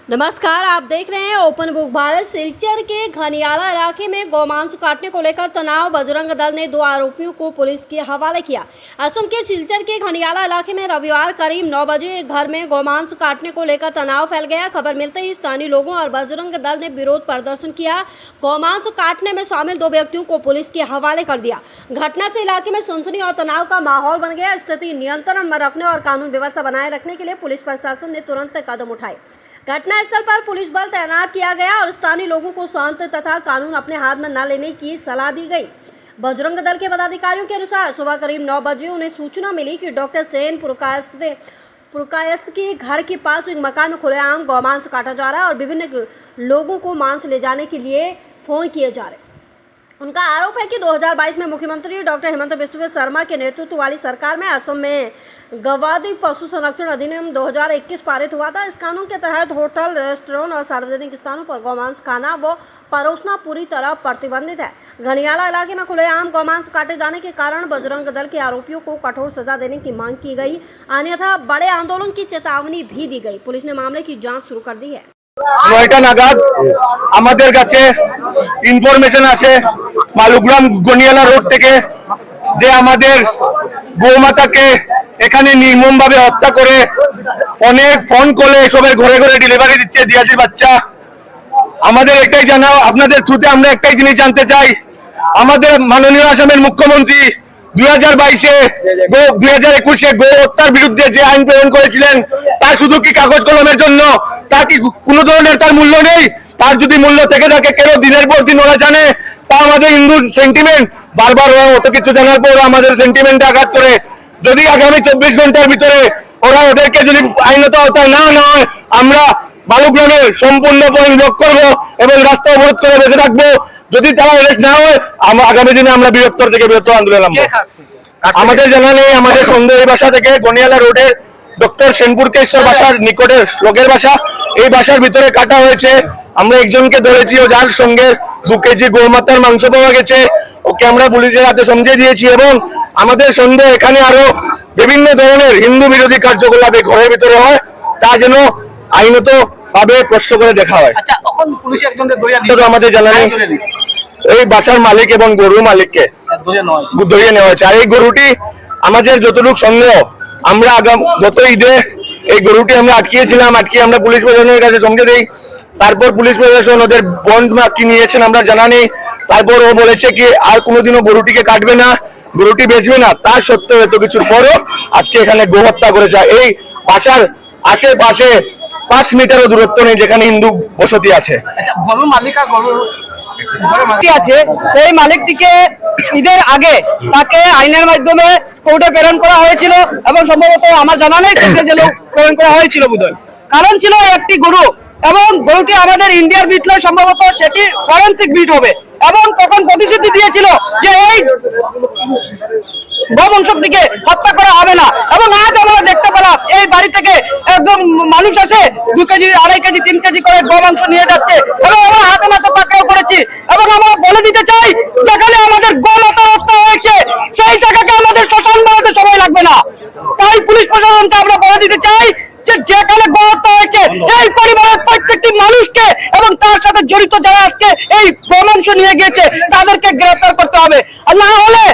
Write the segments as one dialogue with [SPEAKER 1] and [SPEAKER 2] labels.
[SPEAKER 1] नमस्कार, आप देख रहे हैं ओपन बुक भारत। सिलचर के घनियाला इलाके में गौमांस काटने को लेकर तनाव। बजरंग दल ने 2 आरोपियों को पुलिस के हवाले किया। असम के सिलचर के घनियाला इलाके में रविवार करीब 9 बजे एक घर में गौमांस काटने को लेकर तनाव फैल गया। खबर मिलते ही स्थानीय लोगों और बजरंग दल ने विरोध प्रदर्शन किया। गौमांस काटने में शामिल 2 व्यक्तियों को पुलिस के हवाले कर दिया। घटना से इलाके में सनसनी और तनाव का माहौल बन गया। स्थिति नियंत्रण में रखने और कानून व्यवस्था बनाए रखने के लिए पुलिस प्रशासन ने तुरंत कदम उठाए। घटनास्थल पर पुलिस बल तैनात किया गया और स्थानीय लोगों को शांत तथा कानून अपने हाथ में न लेने की सलाह दी गई। बजरंग दल के पदाधिकारियों के अनुसार सुबह करीब 9 बजे उन्हें सूचना मिली कि डॉक्टर सेन पुरकायस्त के घर के पास एक मकान में खुलेआम गौमांस काटा जा रहा है और विभिन्न लोगों को मांस ले जाने के लिए फोन किए जा रहे। उनका आरोप है कि 2022 में मुख्यमंत्री डॉक्टर हेमंत बिस्वा शर्मा के नेतृत्व वाली सरकार में असम में गवादी पशु संरक्षण अधिनियम 2021 पारित हुआ था। इस कानून के तहत होटल, रेस्टोरेंट और सार्वजनिक स्थानों पर गौमांस खाना व परोसना पूरी तरह प्रतिबंधित है। घनियाला इलाके में खुलेआम गौमांस काटे जाने के कारण बजरंग दल के आरोपियों को कठोर सजा देने की मांग की गई, अन्यथा बड़े आंदोलन की चेतावनी भी दी गई। पुलिस ने मामले की जाँच शुरू कर दी है।
[SPEAKER 2] 9টা নাগাদ আমাদের কাছে ইনফরমেশন আসে মালুগ্রাম গনিয়ালা রোড থেকে যে আমাদের গোমাতাকে এখানে নির্মমভাবে হত্যা করে অনেক ফোন কলে এসবের ঘরে ঘরে ডেলিভারি দিচ্ছে দিয়াজির বাচ্চা। আমাদের একটাই জানা, আপনাদের থ্রুতে আমরা একটাই জিনিস জানতে চাই, আমাদের মাননীয় আসামের মুখ্যমন্ত্রী 2021 গো হত্যার বিরুদ্ধে যে আইন প্রণয়ন করেছিলেন তা শুধু কি কাগজ কলমের জন্য? তা কি কোনো ধরনের তার মূল্য নেই? তার যদি মূল্য থেকে থাকে কেন দিনের পর দিন ওরা জানে? তা আমাদের হিন্দু সেন্টিমেন্ট বারবার ওরা অত কিছু জানার পর আমাদের সেন্টিমেন্টে আঘাত করে। যদি আগামী 24 ঘন্টার ভিতরে ওরা ওদেরকে যদি আইনত আওতায় না হয়, আমরা বালুগ্রামের সম্পূর্ণ পয়েন্ট ব্লক করবো এবং রাস্তা অবরোধ করে বসে থাকবো। যদি তারা অ্যারেস্ট না হয়, আগামী দিনে আমরা বৃহত্তর থেকে বৃহত্তর আন্দোলন নামবো। আমাদের জানা নেই, আমাদের সন্দেহ এই বাসা থেকে গনিয়ালা রোডের ডক্টর সেনপুরকেশ্বর বাসার নিকটের লোকের বাসা, এই বাসার ভিতরে কাটা হয়েছে। আমরা একজনকে ধরেছি, ও যার সঙ্গে 2 কেজি গোমাতার মাংস পাওয়া গেছে, ওকে আমরা পুলিশের হাতে সমঝে দিয়েছি এবং আমাদের সন্দেহ এখানে আরো বিভিন্ন ধরনের হিন্দু বিরোধী কার্যকলাপ এই ঘরের ভিতরে হয়, তা যেন আইনত ভাবে প্রশ্ন করে দেখা হয়। আমাদের জানা নেই, এই বাসার মালিক এবং গরুর মালিককে ধরিয়ে নেওয়া হয়েছে। আর এই গরুটি আমাদের যতটুকু সন্দেহ, আমরা গত ঈদে এই গরুটি আমরা আটকিয়েছিলাম, আটকিয়ে আমরা পুলিশ প্রশাসনের কাছে সমঝে দিই। তারপর পুলিশ প্রশাসন ওদের বন্ড কি নিয়েছেন আমরা জানা নেই। তারপর ও বলেছে কি আর কোনোদিনও গরুটিকে কাটবে না, গরুটি বেচবে না। তার সত্ত্বেও এত কিছুর পরও আজকে এখানে গো হত্যা করেছে। এই বাসার আশেপাশে 5 মিটারও দূরত্ব নেই যেখানে হিন্দু বসতি আছে।
[SPEAKER 3] গরুর মালিক আর গরুর আছে, সেই মালিকটিকে ঈদের আগে তাকে আইনের মাধ্যমে কোর্টে প্রেরণ করা হয়েছিল এবং সম্ভবত আমার জানা নেই জেলেও প্রেরণ করা হয়েছিল বোধহয়। কারণ ছিল একটি গরু এবং গরুটি আমাদের ইন্ডিয়ার বিট নয়, সম্ভবত সেটি ফরেন্সিক বিট হবে এবং তখন প্রতিশ্রুতি দিয়েছিল যে এই গোবংশটিকে হত্যা করা হবে না। এবং আজ আমরা দেখতে পেলাম এই বাড়ি থেকে একদম মানুষ আসে 2 কেজি, 2.5 কেজি, 3 কেজি করে গোবংশ নিয়ে যাচ্ছে এবং আমরা হাতে নাতে পাকড়াও করেছি। এবং আমরা বলে দিতে চাই, যেখানে আমাদের গোমাতা হত্যা হয়েছে সেই জায়গাকে আমাদের শ্মশান বানাতে সময় লাগবে না। তাই পুলিশ প্রশাসনকে আমরা বলে দিতে চাই যে যেখানে গো হত্যা হয়েছে এই পরিবারের প্রত্যেকটি মানুষকে এবং তার সাথে জড়িত যারা আজকে এই গোমাংস নিয়ে গিয়েছে তাদেরকে গ্রেফতার করতে হবে। আর না হলে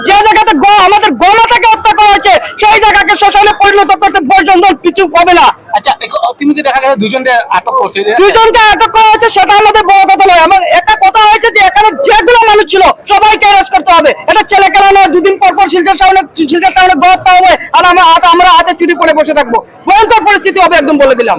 [SPEAKER 3] যে জায়গাতে আমাদের গোমাতাকে হত্যা করা হয়েছে সেই জায়গাকে শ্মশানে পরিণত করতে পর্যন্ত পিছু হবে না।
[SPEAKER 4] আচ্ছা, ইতিমধ্যে দেখা গেছে 2জনকে আটক করছে,
[SPEAKER 3] 2জনকে আটক করা হয়েছে, সেটা আমাদের বড় কথা নয়। এবং একটা কথা হয়েছে যে এখানে যেগুলো মানুষ ছিল সবাইকে অ্যারেস্ট করতে হবে। এটা ছেলে খেলা নয়, 2 দিন পর পর শিলচর টাউনে গো হত্যা হবে আর আমরা হাতে চুরি পরে বসে থাকবো। ভয়ঙ্কর পরিস্থিতি হবে একদম বলে দিলাম।